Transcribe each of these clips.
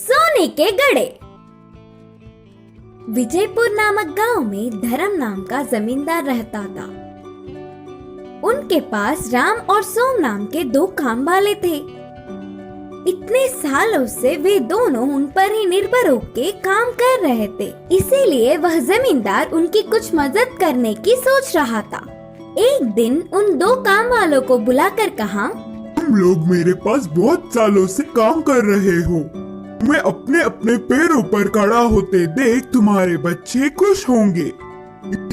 सोने के गड़े। विजयपुर नामक गांव में धर्म नाम का जमींदार रहता था। उनके पास राम और सोम नाम के दो काम वाले थे। इतने सालों से वे दोनों उन पर ही निर्भर होकर काम कर रहे थे, इसीलिए वह जमींदार उनकी कुछ मदद करने की सोच रहा था। एक दिन उन दो काम वालों को बुलाकर कहा, तुम लोग मेरे पास बहुत सालों से काम कर रहे हो। मैं अपने अपने पैरों पर खड़ा होते देख तुम्हारे बच्चे खुश होंगे,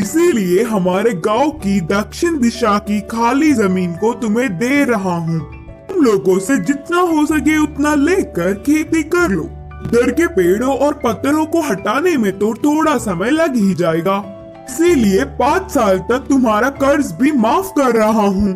इसीलिए हमारे गांव की दक्षिण दिशा की खाली जमीन को तुम्हें दे रहा हूँ। तुम लोगों से जितना हो सके उतना लेकर खेती कर लो। इधर के पेड़ों और पत्थरों को हटाने में तो थोड़ा समय लग ही जाएगा, इसीलिए 5 साल तक तुम्हारा कर्ज भी माफ कर रहा हूँ।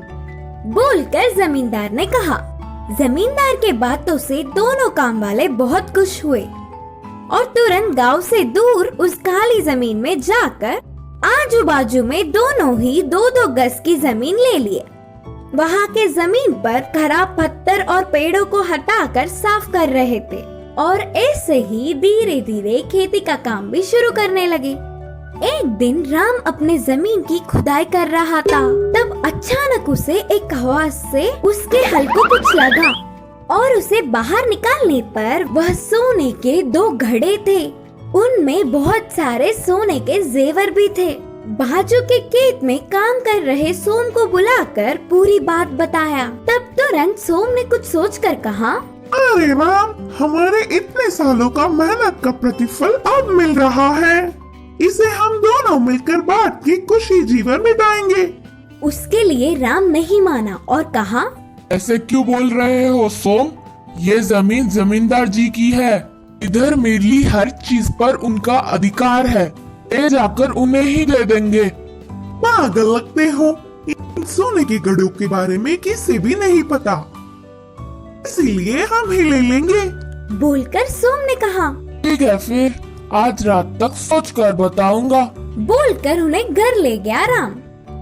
बोलकर जमींदार ने कहा। जमींदार के बातों से दोनों काम वाले बहुत खुश हुए और तुरंत गांव से दूर उस खाली जमीन में जाकर आजू बाजू में दोनों ही 2-2 गज की जमीन ले लिए। वहाँ के जमीन पर खराब पत्थर और पेड़ों को हटाकर साफ कर रहे थे और ऐसे ही धीरे धीरे खेती का काम भी शुरू करने लगे। एक दिन राम अपने जमीन की खुदाई कर रहा था, तब अचानक उसे एक आवाज से उसके हल को कुछ लगा और उसे बाहर निकालने पर वह सोने के 2 घड़े थे। उनमें बहुत सारे सोने के जेवर भी थे। बाजू के खेत में काम कर रहे सोम को बुलाकर पूरी बात बताया। तब तुरंत सोम ने कुछ सोचकर कहा, अरे राम, हमारे इतने सालों का मेहनत का प्रतिफल अब मिल रहा है। इसे हम दोनों मिलकर बांट के खुशी जीवन बिताएंगे। उसके लिए राम नहीं माना और कहा, ऐसे क्यों बोल रहे हो सोम? ये जमीन जमींदार जी की है। इधर मेरी हर चीज पर उनका अधिकार है। ले जाकर उन्हें ही दे देंगे। पागल लगते हो। इन सोने के घड़ों के बारे में किसी भी नहीं पता, इसीलिए हम ही ले लेंगे। बोलकर सोम ने कहा, ठीक है, फिर आज रात तक सोच कर बताऊंगा। बोलकर उन्हें घर ले गया राम।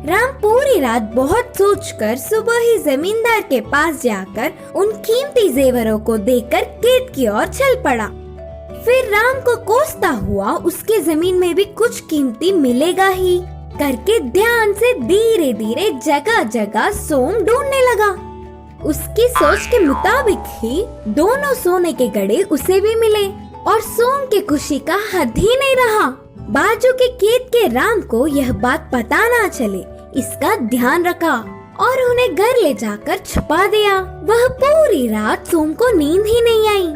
राम पूरी रात बहुत सोचकर सुबह ही जमींदार के पास जाकर उन कीमती जेवरों को देकर खेत की ओर चल पड़ा। फिर राम को कोसता हुआ उसके जमीन में भी कुछ कीमती मिलेगा ही करके ध्यान से धीरे धीरे जगह जगह सोम ढूंढने लगा। उसकी सोच के मुताबिक ही दोनों सोने के घड़े उसे भी मिले और सोम की खुशी का हद ही नहीं रहा। बाजू के खेत के राम को यह बात पता ना चले, इसका ध्यान रखा और उन्हें घर ले जाकर छुपा दिया। वह पूरी रात सोम को नींद ही नहीं आई।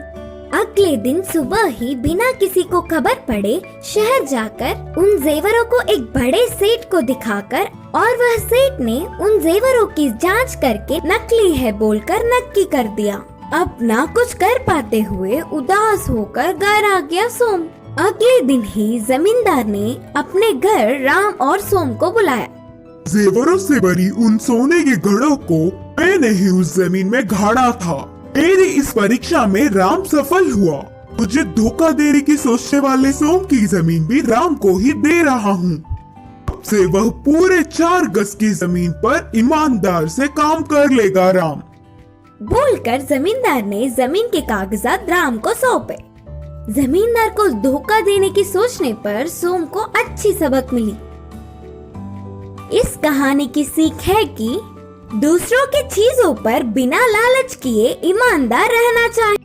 अगले दिन सुबह ही बिना किसी को खबर पड़े शहर जाकर उन जेवरों को एक बड़े सेठ को दिखाकर और वह सेठ ने उन जेवरों की जांच करके नकली है बोलकर नक्की कर दिया। अब ना कुछ कर पाते हुए उदास होकर घर आ गया सोम। अगले दिन ही जमींदार ने अपने घर राम और सोम को बुलाया। जेवरों से भरी उन सोने के घड़ों को मैंने ही उस जमीन में गाड़ा था। मेरी इस परीक्षा में राम सफल हुआ। मुझे धोखा देने की सोचने वाले सोम की जमीन भी राम को ही दे रहा हूँ। अब से वह पूरे 4 गज की जमीन पर ईमानदार से काम कर लेगा राम। बोलकर जमींदार ने जमीन के कागजात राम को सौंपे। जमींदार को धोखा देने की सोचने पर सोम को अच्छी सबक मिली। इस कहानी की सीख है कि दूसरों की चीजों पर बिना लालच किए ईमानदार रहना चाहिए।